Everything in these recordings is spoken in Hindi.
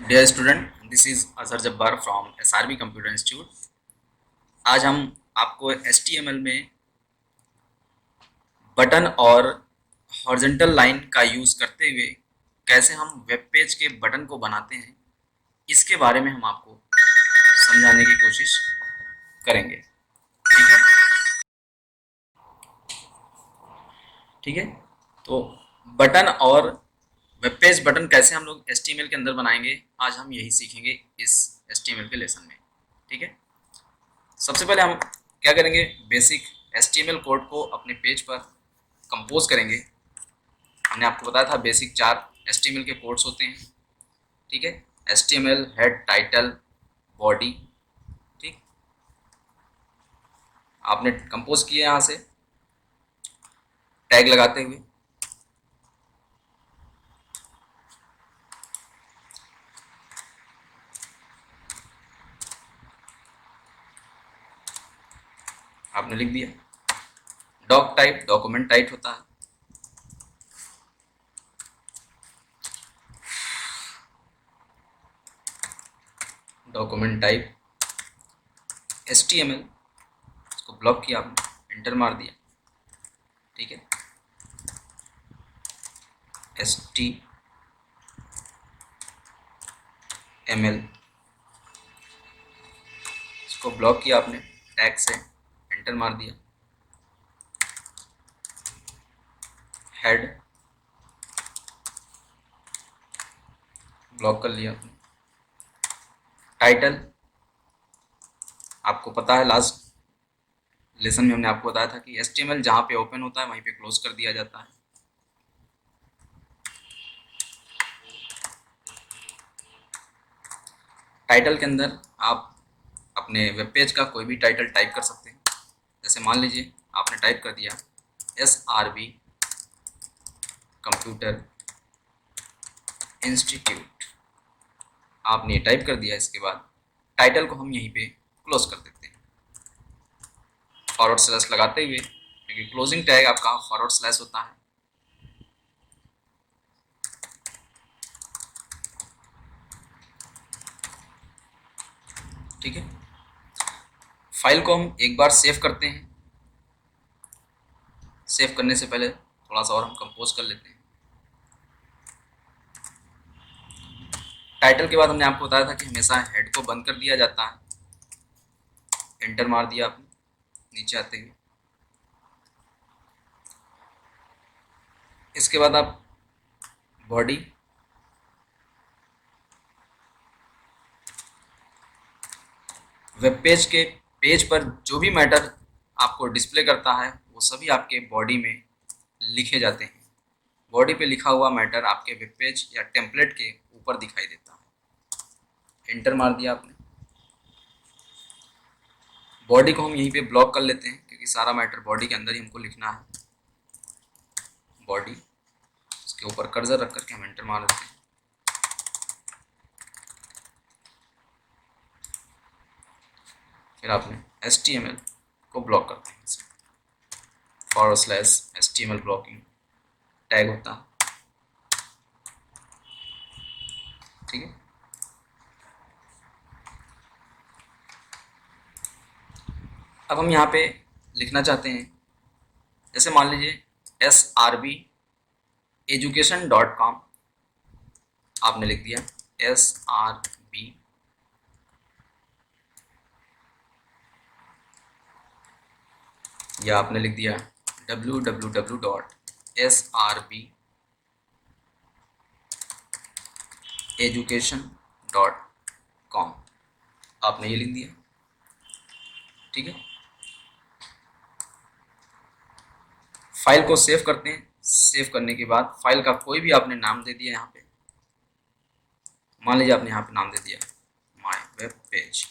Dear student, this is Azhar Jabbar from SRB computer institute. आज हम आपको एचटीएमएल में बटन और हॉरिजॉन्टल लाइन का यूज़ करते हुए कैसे हम वेब पेज के बटन को बनाते हैं, इसके बारे में हम आपको समझाने की कोशिश करेंगे। ठीक है। ठीक है। तो बटन और वेब पेज बटन कैसे हम लोग एचटीएमएल के अंदर बनाएंगे, आज हम यही सीखेंगे इस एचटीएमएल के लेसन में। ठीक है। सबसे पहले हम क्या करेंगे, बेसिक एचटीएमएल कोड को अपने पेज पर कंपोज करेंगे। हमने आपको बताया था बेसिक 4 एचटीएमएल के कोड्स होते हैं। ठीक है। HTML, head, title, body. ठीक। आपने कंपोज किया यहाँ से टैग लगाते हुए। आपने लिख दिया। डॉक टाइप डॉक्यूमेंट टाइप होता है। डॉक्यूमेंट टाइप एचटीएमएल, इसको ब्लॉक किया आपने, एंटर मार दिया। ठीक है। एचटीएमएल, इसको ब्लॉक किया आपने, टैग से एंटर मार दिया। हेड ब्लॉक कर लिया आपने। टाइटल, आपको पता है लास्ट लेसन में हमने आपको बताया था कि एचटीएमएल जहाँ पे ओपन होता है वहीं पे क्लोज कर दिया जाता है। टाइटल के अंदर आप अपने वेब पेज का कोई भी टाइटल टाइप कर सकते हैं। जैसे मान लीजिए आपने टाइप कर दिया एसआरबी कंप्यूटर इंस्टीट्यूट, आपने ये टाइप कर दिया। इसके बाद टाइटल को हम यहीं पे क्लोज कर देते हैं फॉरवर्ड स्लैश लगाते हुए, क्योंकि क्लोजिंग टैग आपका फॉरवर्ड स्लैश होता है। ठीक है। फाइल को हम एक बार सेव करते हैं। सेव करने से पहले थोड़ा सा और हम कंपोज कर लेते हैं। टाइटल के बाद हमने आपको बताया था कि हमेशा हेड को बंद कर दिया जाता है। एंटर मार दिया आपने नीचे आते हुए। इसके बाद आप बॉडी, वेब पेज के पेज पर जो भी मैटर आपको डिस्प्ले करता है वो सभी आपके बॉडी में लिखे जाते हैं। बॉडी पे लिखा हुआ मैटर आपके वेब पेज या टेम्पलेट के ऊपर दिखाई देता है। एंटर मार दिया आपने। बॉडी को हम यहीं पे ब्लॉक कर लेते हैं, क्योंकि सारा मैटर बॉडी के अंदर ही हमको लिखना है। बॉडी, इसके ऊपर कर्सर रख करके हम एंटर मार देते हैं। फिर आपने एचटीएमएल को ब्लॉक करते हैं। Forward slash HTML blocking tag होता है। ठीक है। अब हम यहाँ पे लिखना चाहते हैं, जैसे मान लीजिए SRBeducation.com, आपने लिख दिया SRB, या आपने लिख दिया www.srbeducation.com, आपने ये लिख दिया। ठीक है। फाइल को सेव करते हैं। सेव करने के बाद फाइल का कोई भी आपने नाम दे दिया। यहाँ पे मान लीजिए आपने यहाँ पे नाम दे दिया my web page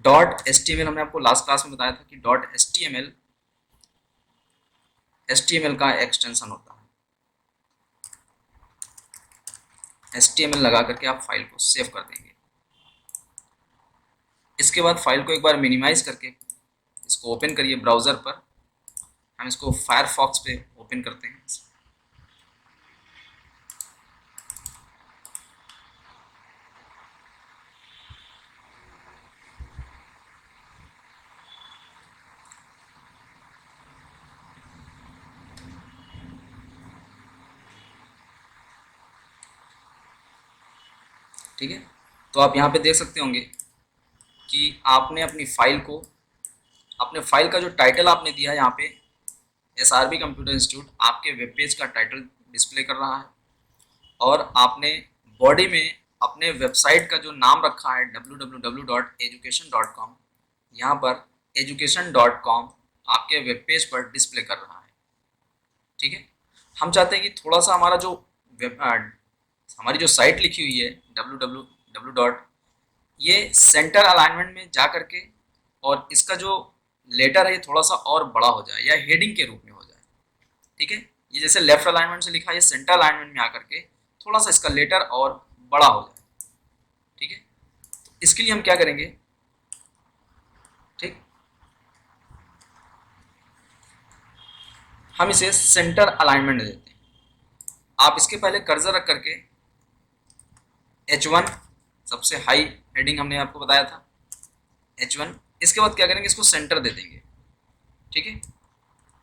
dot HTML. हमने आपको लास्ट क्लास में बताया था कि डॉट एचटीएमएल एचटीएमएल का एक्सटेंशन होता है। एचटीएमएल लगा करके आप फाइल को सेव कर देंगे। इसके बाद फाइल को एक बार मिनिमाइज करके इसको ओपन करिए ब्राउज़र पर। हम इसको फायरफॉक्स पे ओपन करते हैं। ठीक है। तो आप यहाँ पे देख सकते होंगे कि आपने अपने फाइल का जो टाइटल आपने दिया है यहाँ पे, SRB कंप्यूटर इंस्टीट्यूट आपके वेब पेज का टाइटल डिस्प्ले कर रहा है, और आपने बॉडी में अपने वेबसाइट का जो नाम रखा है www.education.com, यहाँ पर education.com आपके वेब पेज पर डिस्प्ले कर रहा है। ठीक है। हम चाहते हैं कि थोड़ा सा हमारा जो वेब हमारी जो साइट लिखी हुई है www. ये सेंटर अलाइनमेंट में जा करके और इसका जो लेटर है ये थोड़ा सा और बड़ा हो जाए या हेडिंग के रूप में हो जाए। ठीक है। ये जैसे लेफ्ट अलाइनमेंट से लिखा है, ये सेंटर अलाइनमेंट में आकर के थोड़ा सा इसका लेटर और बड़ा हो जाए। ठीक है। तो इसके लिए हम क्या करेंगे, ठीक, हम इसे सेंटर अलाइनमेंट देते हैं। आप इसके पहले कर्सर रख करके H1 सबसे हाई हेडिंग हमने आपको बताया था, H1, इसके बाद क्या करेंगे, इसको सेंटर दे देंगे। ठीक है।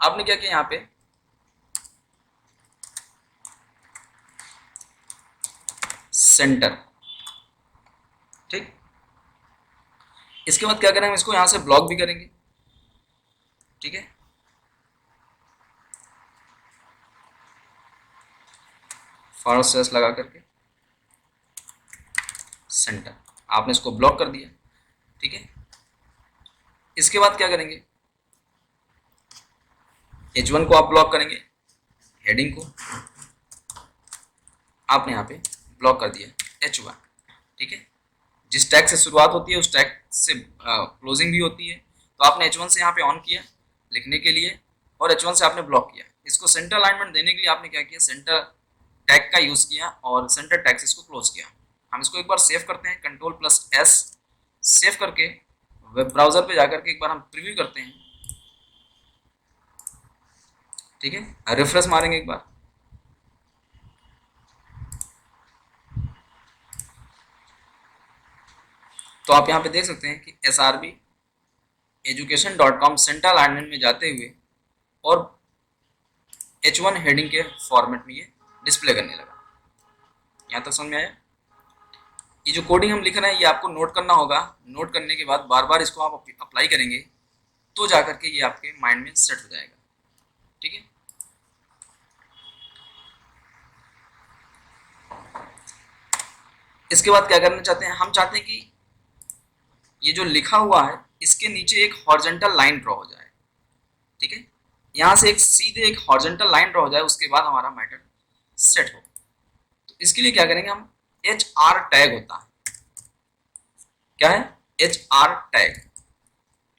आपने क्या किया यहाँ पे सेंटर, ठीक। इसके बाद क्या करेंगे, इसको यहाँ से ब्लॉक भी करेंगे। ठीक है। फॉरवर्ड स्लैश लगा करके सेंटर, आपने इसको ब्लॉक कर दिया। ठीक है। इसके बाद क्या करेंगे, H1 को आप ब्लॉक करेंगे, हेडिंग को आपने यहाँ पे ब्लॉक कर दिया H1। ठीक है। जिस टैग से शुरुआत होती है उस टैग से क्लोजिंग भी होती है, तो आपने H1 से यहाँ पे ऑन किया लिखने के लिए, और H1 से आपने ब्लॉक किया। इसको सेंटर अलाइनमेंट देने के लिए आपने क्या किया, सेंटर टैग का यूज किया और सेंटर टैग से इसको क्लोज किया। हम इसको एक बार सेव करते हैं, Ctrl+S, सेव करके वेब ब्राउजर पे जाकर के एक बार हम प्रीव्यू करते हैं। ठीक है। रिफ्रेश मारेंगे एक बार, तो आप यहाँ पे देख सकते हैं कि SRB education.com सेंटर अलाइनमेंट में जाते हुए और H1 हेडिंग के फॉर्मेट में ये डिस्प्ले करने लगा। यहाँ तक समझ में आया। ये जो कोडिंग हम लिख रहे हैं ये आपको नोट करना होगा। नोट करने के बाद बार बार इसको आप अप्लाई करेंगे तो जाकर के ये आपके माइंड में सेट हो जाएगा। ठीक है। इसके बाद क्या करना चाहते हैं, हम चाहते हैं कि ये जो लिखा हुआ है इसके नीचे एक हॉरिजॉन्टल लाइन ड्रॉ हो जाए। ठीक है। यहाँ से एक सीधे एक हॉरिजॉन्टल लाइन ड्रॉ हो जाए, उसके बाद हमारा मैटर सेट हो। तो इसके लिए क्या करेंगे हम, HR टैग होता है, क्या है, HR टैग।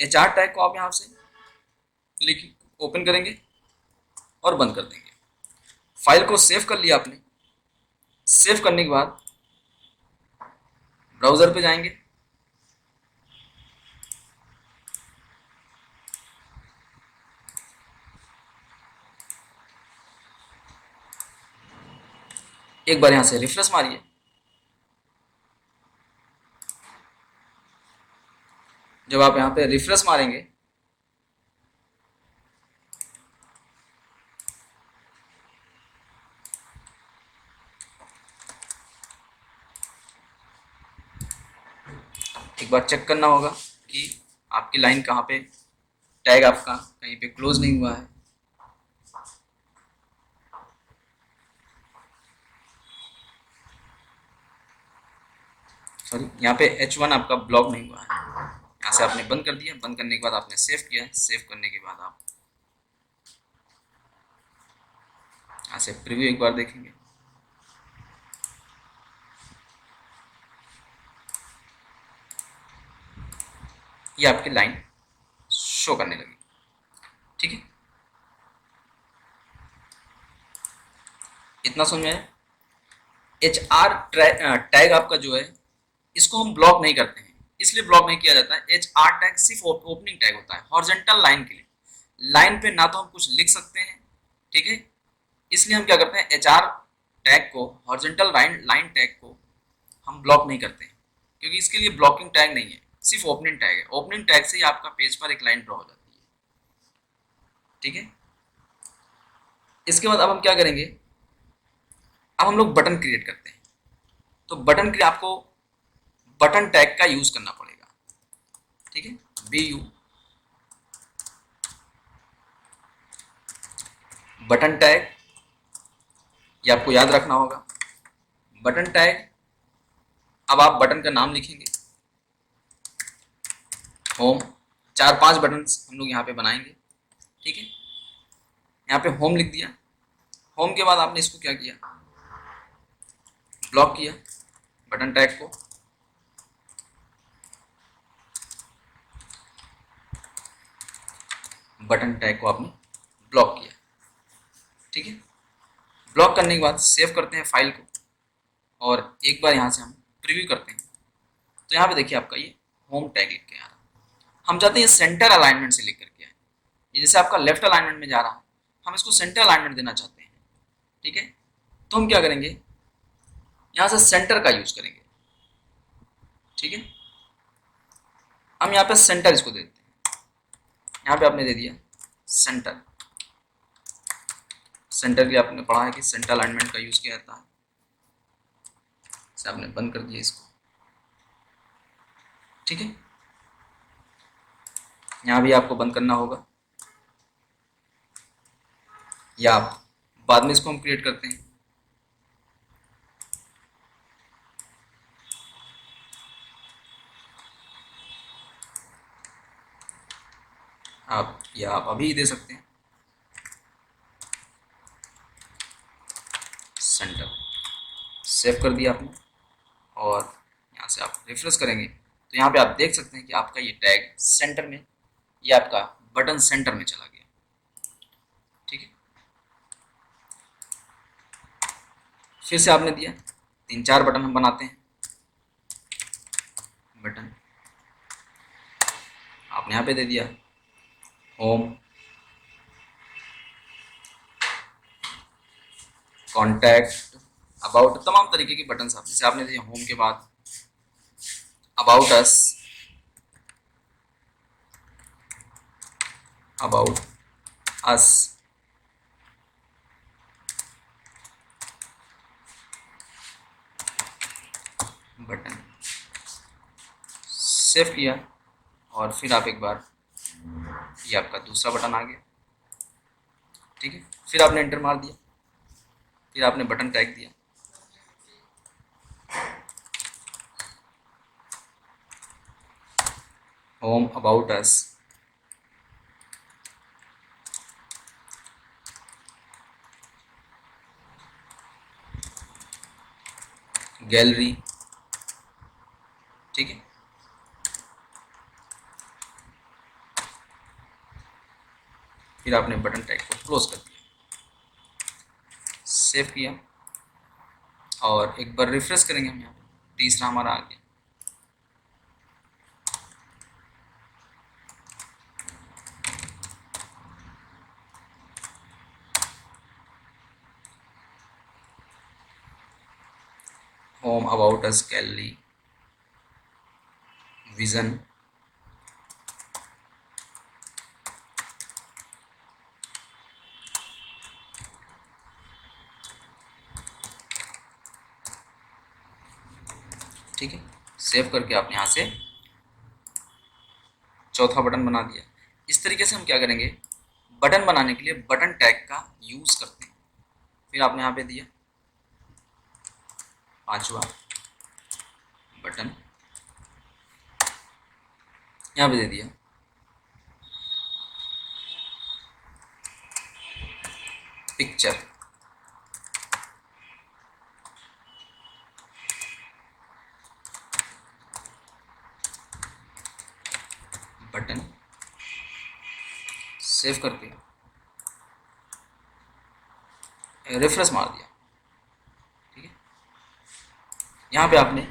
HR टैग को आप यहाँ से लिख ओपन करेंगे और बंद कर देंगे। फाइल को सेव कर लिया आपने। सेव करने के बाद ब्राउजर पे जाएंगे, एक बार यहाँ से रिफ्रेश मारिए। जब आप यहाँ पे रिफ्रेश मारेंगे एक बार चेक करना होगा कि आपकी लाइन कहाँ पे, टैग आपका कहीं पे क्लोज नहीं हुआ है। सॉरी, यहाँ पे H1 आपका ब्लॉक नहीं हुआ है। यहाँ से आपने बंद कर दिया, बंद करने के बाद आपने सेव किया, सेव करने के बाद आप यहाँ से प्रीव्यू एक बार देखेंगे। ये आपकी लाइन शो करने लगी। ठीक है। इतना समझ में आया। HR टैग आपका जो है इसको हम ब्लॉक नहीं करते हैं, इसलिए ब्लॉक नहीं किया जाता है। HR टैग सिर्फ ओपनिंग टैग होता है हॉरिजॉन्टल लाइन के लिए। लाइन पे ना तो हम कुछ लिख सकते हैं, ठीक है, इसलिए हम क्या करते हैं, HR टैग को, हॉरिजॉन्टल लाइन टैग को हम ब्लॉक नहीं करते हैं, क्योंकि इसके लिए ब्लॉकिंग टैग नहीं है, सिर्फ ओपनिंग टैग है। ओपनिंग टैग से ही आपका पेज पर एक लाइन ड्रॉ हो जाती है। ठीक है। इसके बाद अब हम क्या करेंगे, अब हम लोग बटन क्रिएट करते हैं। तो बटन के लिए आपको बटन टैग का यूज करना पड़ेगा, ठीक है। BU बटन टैग, ये आपको याद रखना होगा। बटन टैग, अब आप बटन का नाम लिखेंगे, होम, 4-5 बटन हम लोग यहाँ पे बनाएंगे, ठीक है। यहाँ पे होम लिख दिया। होम के बाद आपने इसको क्या किया, ब्लॉक किया बटन टैग को। बटन टैग को आपने ब्लॉक किया, ठीक है। ब्लॉक करने के बाद सेव करते हैं फाइल को, और एक बार यहाँ से हम प्रीव्यू करते हैं। तो यहाँ पे देखिए आपका ये होम टैग लिख के आ रहा। हम चाहते हैं सेंटर अलाइनमेंट से लिख करके आए, ये जैसे आपका लेफ्ट अलाइनमेंट में जा रहा है, हम इसको सेंटर अलाइनमेंट देना चाहते हैं, ठीक है। तो हम क्या करेंगे, यहाँ से सेंटर का यूज करेंगे, ठीक है। हम यहाँ पे सेंटर इसको देते हैं। यहाँ पे आपने दे दिया सेंटर। सेंटर के आपने पढ़ा है कि सेंटर अलाइनमेंट का यूज किया जाता है। आपने बंद कर दिया इसको, ठीक है। यहाँ भी आपको बंद करना होगा, या बाद में इसको हम क्रिएट करते हैं। आप या आप अभी दे सकते हैं सेंटर। सेव कर दिया आपने, और यहाँ से आप रिफ्रेश करेंगे तो यहाँ पे आप देख सकते हैं कि आपका ये टैग सेंटर में, ये आपका बटन सेंटर में चला गया, ठीक है। फिर से आपने दिया, 3-4 बटन हम बनाते हैं। बटन आपने यहाँ पे दे दिया होम, कॉन्टैक्ट, अबाउट, तमाम तरीके के बटन आप, जैसे आपने दिया होम के बाद about us, about us, button. Save किया, और फिर आप एक बार, ये आपका दूसरा बटन आ गया, ठीक है। फिर आपने एंटर मार दिया, फिर आपने बटन टैग दिया, होम, अबाउट अस, गैलरी, ठीक है। फिर आपने बटन टैग को क्लोज कर दिया, सेव किया, और एक बार रिफ्रेश करेंगे हम, यहाँ पे तीसरा हमारा आ गया। Home, about us, gallery, vision, ठीक है। सेव करके आप यहाँ से चौथा बटन बना दिया। इस तरीके से हम क्या करेंगे, बटन बनाने के लिए बटन टैग का यूज करते हैं। फिर आपने यहाँ पे दिया 5वां बटन, यहाँ पे दे दिया पिक्चर, बटन। सेव करके रिफ्रेश मार दिया, ठीक है। यहाँ पे आपने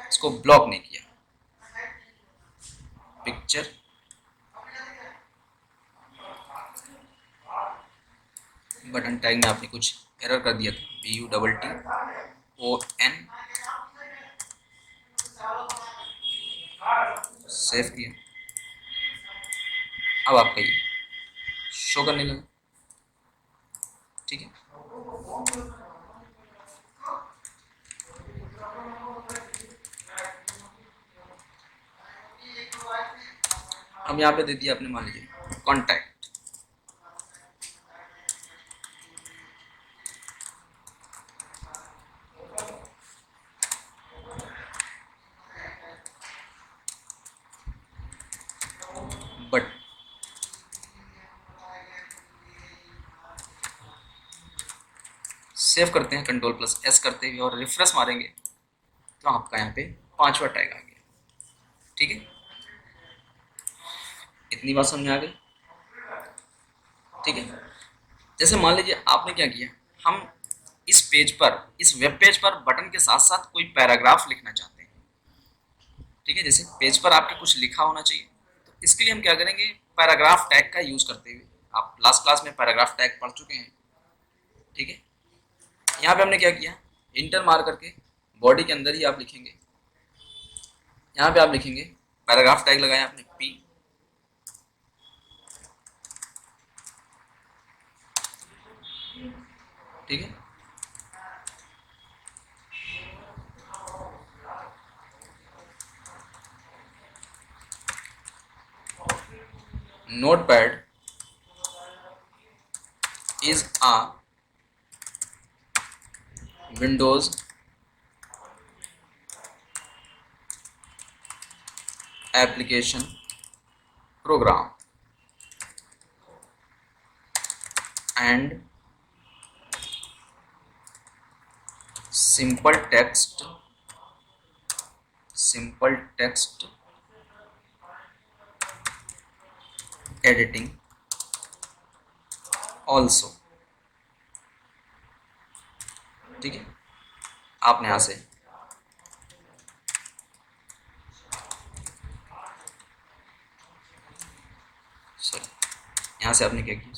इसको ब्लॉक नहीं किया, पिक्चर, बटन टैग में आपने कुछ एरर कर दिया था, BUTTON, सेव किया। अब आपका ये शो करने लगा, ठीक है। अब यहाँ पे दे दिया आपने, मान लीजिए कॉन्टैक्ट, बट सेव करते हैं कंट्रोल प्लस एस करते हुए और रिफ्रेश मारेंगे तो आपका यहाँ पे 5वां टैग आ गया। ठीक है, इतनी बात समझ में आ गई। ठीक है, जैसे मान लीजिए आपने क्या किया, हम इस पेज पर, इस वेब पेज पर बटन के साथ साथ कोई पैराग्राफ लिखना चाहते हैं। ठीक है, जैसे पेज पर आपके कुछ लिखा होना चाहिए, तो इसके लिए हम क्या करेंगे, पैराग्राफ टैग का यूज करते हुए, आप लास्ट क्लास में पैराग्राफ टैग पढ़ चुके हैं। ठीक है, यहाँ पे हमने क्या किया, इंटर मार करके बॉडी के अंदर ही आप लिखेंगे, यहाँ पे आप लिखेंगे पैराग्राफ टैग लगाया आपने पी, ठीक है, notepad is a Windows application program and simple text editing also। ठीक है, आपने यहाँ से सॉरी, यहाँ से आपने क्या किया,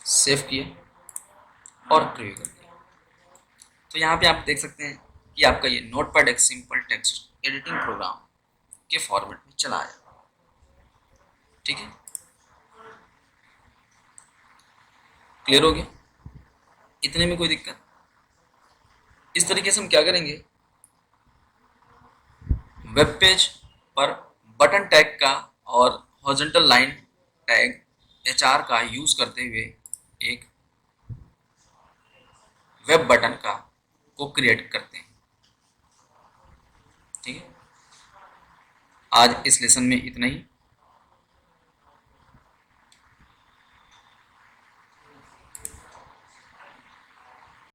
सेव किया और प्रीव्यू कर दिया। तो यहाँ पे आप देख सकते हैं कि आपका ये नोटपैड एक सिंपल टेक्स्ट एडिटिंग प्रोग्राम के फॉर्मेट में चला आया। ठीक है, क्लियर हो गया, इतने में कोई दिक्कत। इस तरीके से हम क्या करेंगे, वेब पेज पर बटन टैग का और हॉरिजॉन्टल लाइन टैग HR का यूज करते हुए एक वेब बटन का को क्रिएट करते हैं। ठीक है, आज इस लेसन में इतना ही।